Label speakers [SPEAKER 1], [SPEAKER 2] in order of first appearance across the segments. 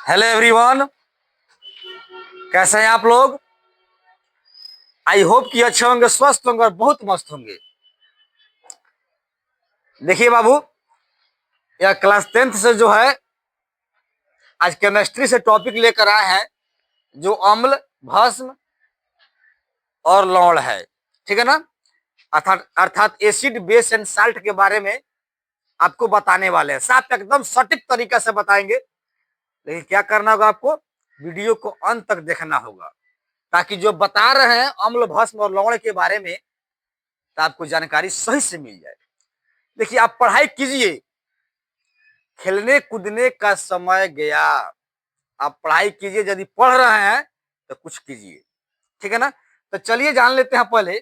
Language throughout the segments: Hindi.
[SPEAKER 1] हेलो एवरीवन, कैसे हैं आप लोग। आई होप कि अच्छे होंगे, स्वस्थ होंगे और बहुत मस्त होंगे। देखिए बाबू, यह क्लास 10th से जो है आज केमिस्ट्री से टॉपिक लेकर आए हैं, जो अम्ल, भस्म और लवण है। ठीक है ना। अर्थात अर्थात एसिड, बेस एंड साल्ट के बारे में आपको बताने वाले हैं। साफ एकदम सटीक तरीका से बताएंगे। लेकिन क्या करना होगा, आपको वीडियो को अंत तक देखना होगा, ताकि जो बता रहे हैं अम्ल, भस्म और लवण के बारे में, तो आपको जानकारी सही से मिल जाए। देखिए, आप पढ़ाई कीजिए, खेलने कूदने का समय गया। आप पढ़ाई कीजिए, यदि पढ़ रहे हैं तो कुछ कीजिए। ठीक है ना। तो चलिए जान लेते हैं पहले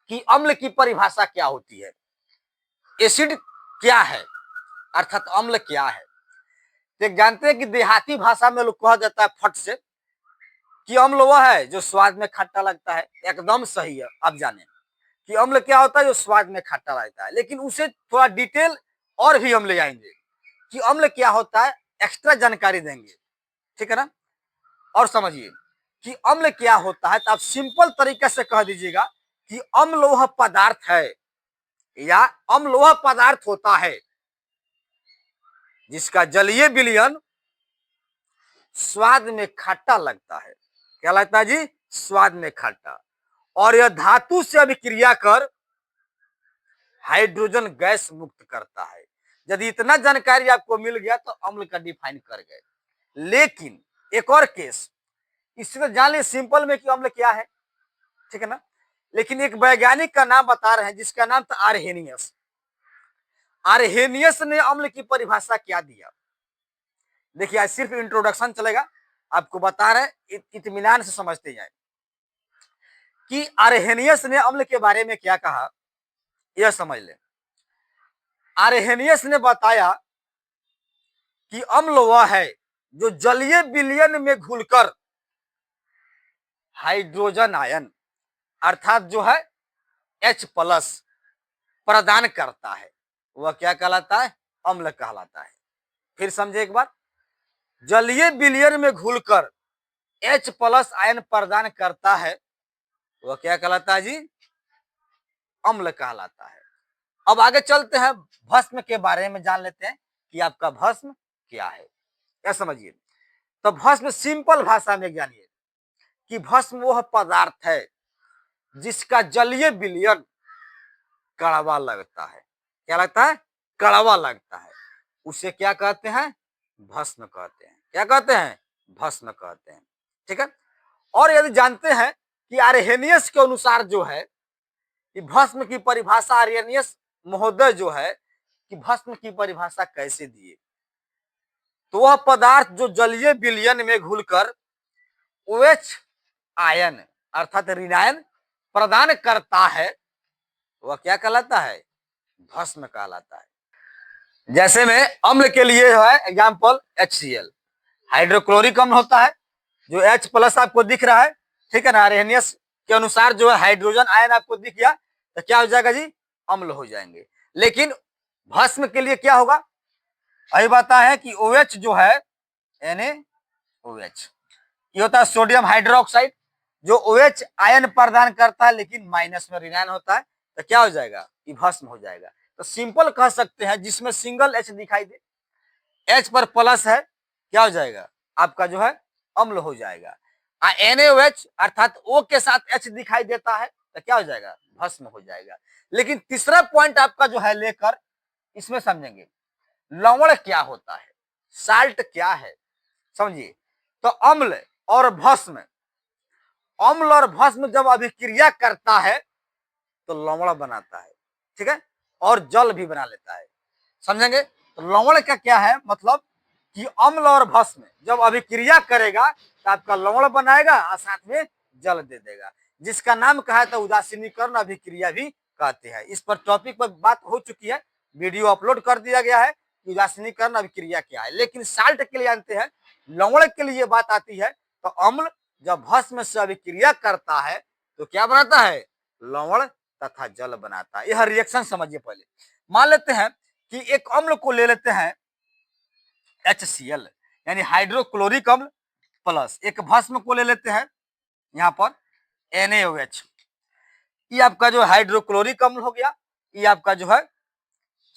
[SPEAKER 1] कि अम्ल की परिभाषा क्या होती है, एसिड क्या है, अर्थात अम्ल क्या है। तो जानते हैं कि देहाती भाषा में लोग कहा जाता है फट से कि अम्ल वह है जो स्वाद में खट्टा लगता है। एकदम सही है। आप जाने कि अम्ल क्या होता है, जो स्वाद में खट्टा लगता है। लेकिन उसे थोड़ा डिटेल और भी हम ले जाएंगे कि अम्ल क्या होता है, एक्स्ट्रा जानकारी देंगे। ठीक है ना। और समझिए कि अम्ल क्या होता है, तो आप सिंपल तरीके से कह दीजिएगा कि अम्ल वह पदार्थ है या अम्ल वह पदार्थ होता है जिसका जलीय विलयन स्वाद में खट्टा लगता है। क्या लगता है जी? स्वाद में खट्टा। और यह धातु से अभिक्रिया कर हाइड्रोजन गैस मुक्त करता है। यदि इतना जानकारी आपको मिल गया तो अम्ल का डिफाइन कर गए। लेकिन एक और केस, इससे जान ली सिंपल में कि अम्ल क्या है। ठीक है ना। लेकिन एक वैज्ञानिक का नाम बता रहे हैं जिसका नाम था आर्हेनियस। आर्हेनियस ने अम्ल की परिभाषा क्या दिया। देखिए, आज सिर्फ इंट्रोडक्शन चलेगा, आपको बता रहे इत्मीनान से समझते जाए कि आर्हेनियस ने अम्ल के बारे में क्या कहा, यह समझ ले। आर्हेनियस ने बताया कि अम्ल वह है जो जलीय विलयन में घुलकर हाइड्रोजन आयन अर्थात जो है H+ प्रदान करता है। वह क्या कहलाता है? अम्ल कहलाता है। फिर समझे एक बार, जलीय विलयन में घुलकर H+ आयन प्रदान करता है, वह क्या कहलाता है जी? अम्ल कहलाता है। अब आगे चलते हैं, भस्म के बारे में जान लेते हैं कि आपका भस्म क्या है। क्या समझिए, तो भस्म सिंपल भाषा में जानिए कि भस्म वह पदार्थ है जिसका जलीय विलयन कड़वा लगता है। क्या लगता है? कड़वा लगता है। उसे क्या कहते हैं? भस्म कहते हैं। क्या कहते हैं? भस्म कहते हैं। ठीक है। और यदि जानते हैं कि आर्हेनियस के अनुसार जो है कि भस्म की परिभाषा, आर्हेनियस महोदय जो है कि भस्म की परिभाषा कैसे दिए, तो वह पदार्थ जो जलीय विलयन में घुलकर OH आयन अर्थात ऋणायन प्रदान करता है, वह क्या कहलाता है? भस्म कहलाता है। जैसे में अम्ल के लिए है एग्जाम्पल HCl, हाइड्रोक्लोरिक अम्ल होता है जो H+ आपको दिख रहा है। ठीक है ना। आर्हेनियस के अनुसार जो है हाइड्रोजन आयन आपको दिख गया, तो क्या हो जाएगा जी? अम्ल हो जाएंगे। लेकिन भस्म के लिए क्या होगा? वही बात है कि OH जो है NaOH, ये होता है सोडियम हाइड्रोक्साइड, जो OH आयन प्रदान करता है लेकिन माइनस में ऋणायन होता है, तो क्या हो जाएगा? ये भस्म हो जाएगा। तो सिंपल कह सकते हैं, जिसमें सिंगल H दिखाई दे, H पर प्लस है, क्या हो जाएगा? आपका जो है अम्ल हो जाएगा। NaOH अर्थात O के साथ H दिखाई देता है, तो क्या हो जाएगा? भस्म हो जाएगा। लेकिन तीसरा पॉइंट आपका जो है लेकर इसमें समझेंगे, लवण क्या होता है, साल्ट क्या है, समझिए। तो अम्ल और भस्म, अम्ल और भस्म जब अभिक्रिया करता है तो लवण बनाता है। ठीक है। और जल भी बना लेता है। समझेंगे। तो लवण का क्या है मतलब कि अम्ल और भस्म जब अभिक्रिया करेगा तो आपका लवण बनाएगा और साथ में जल दे देगा, जिसका नाम कहा है तो उदासीनीकरण अभिक्रिया भी कहते हैं। इस पर टॉपिक पर बात हो चुकी है, वीडियो अपलोड कर दिया गया है कि उदासीनीकरण अभिक्रिया क्या है। लेकिन साल्ट के लिए जानते हैं, लवण के लिए बात आती है तो अम्ल जब भस्म से अभिक्रिया करता है तो क्या बनाता है? लवण तथा जल बनाता है। यह रिएक्शन समझिए। पहले मान लेते हैं कि एक अम्ल को ले लेते हैं HCl, यानी हाइड्रोक्लोरिक अम्ल प्लस एक भस्म को ले लेते हैं यहाँ पर NaOH, ये आपका जो हाइड्रोक्लोरिक अम्ल हो गया, ये आपका जो है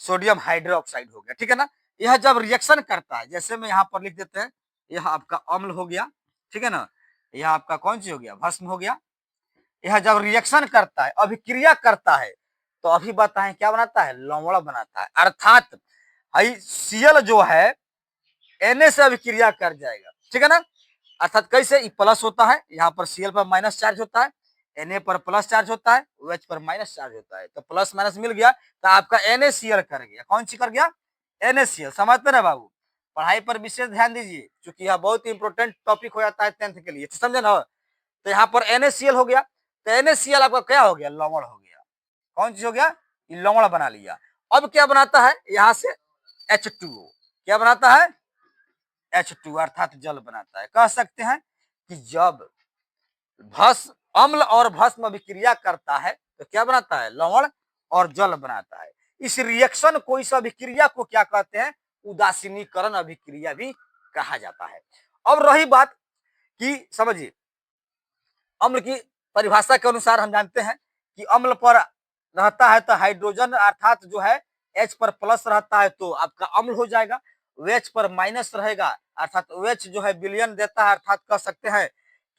[SPEAKER 1] सोडियम हाइड्रोक्साइड हो गया, ठीक है ना। यह जब रिएक्शन करता है, जैसे में यहाँ पर लिख देते हैं, यह आपका अम्ल हो गया, ठीक है ना, यह आपका कौन सी हो गया, भस्म हो गया। यह जब रिएक्शन करता है, अभिक्रिया करता है, तो अभी बताएं क्या बनाता है, लवण बनाता है। अर्थात Cl जो है Na से अभिक्रिया कर जाएगा, ठीक है ना। अर्थात कैसे, ई प्लस होता है, यहाँ पर Cl पर माइनस चार्ज होता है, Na पर प्लस चार्ज होता है, OH पर माइनस चार्ज होता है, तो प्लस माइनस मिल गया, तो आपका NaCl कर गया। कौन सी कर गया, NaCl। समझते ना बाबू, पढ़ाई पर विशेष ध्यान दीजिए, क्योंकि यह बहुत इंपॉर्टेंट टॉपिक हो जाता है 10th के लिए, समझे ना। तो यहाँ पर NaCl हो गया, तो NaCl आपका क्या हो गया, लवण हो गया। कौन चीज हो गया, लवण बना लिया। अब क्या बनाता है, यहाँ से H2O, क्या बनाता है, H2 अर्थात जल बनाता है। कह सकते हैं कि जब भस्म अम्ल और भस्म अभिक्रिया करता है तो क्या बनाता है, लवण और जल बनाता है। इस रिएक्शन को, इस अभिक्रिया को क्या कहते हैं, उदासीनीकरण अभिक्रिया भी कहा जाता है। अब रही बात कि समझिए, अम्ल की परिभाषा के अनुसार हम जानते हैं कि अम्ल पर रहता है तो हाइड्रोजन अर्थात जो है H पर प्लस रहता है तो आपका अम्ल हो जाएगा, OH पर माइनस रहेगा अर्थात OH जो है विलयन देता है, अर्थात कह सकते हैं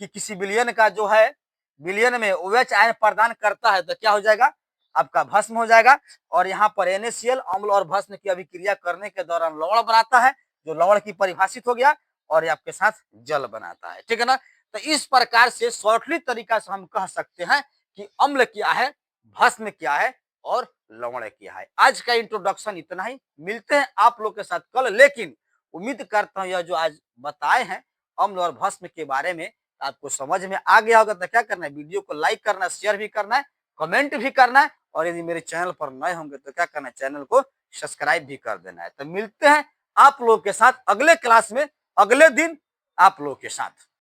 [SPEAKER 1] कि किसी विलयन का जो है विलयन में OH आयन प्रदान करता है तो क्या हो जाएगा, आपका भस्म हो जाएगा। और यहाँ पर NaCl अम्ल और भस्म की अभिक्रिया करने के दौरान लवण बनाता है, जो लवण की परिभाषित हो गया, और ये आपके साथ जल बनाता है, ठीक है ना। तो इस प्रकार से शॉर्टली तरीका से हम कह सकते हैं कि अम्ल क्या है, भस्म क्या है और लवण क्या है। आज का इंट्रोडक्शन इतना ही, मिलते हैं आप लोग के साथ कल। लेकिन उम्मीद करता हूं यह जो आज बताए हैं अम्ल और भस्म के बारे में आपको समझ में आ गया होगा। तो क्या करना है, वीडियो को लाइक करना, शेयर भी करना है, कमेंट भी करना है, और यदि मेरे चैनल पर नए होंगे तो क्या करना है, चैनल को सब्सक्राइब भी कर देना है। तो मिलते हैं आप लोग के साथ अगले क्लास में, अगले दिन आप लोग के साथ।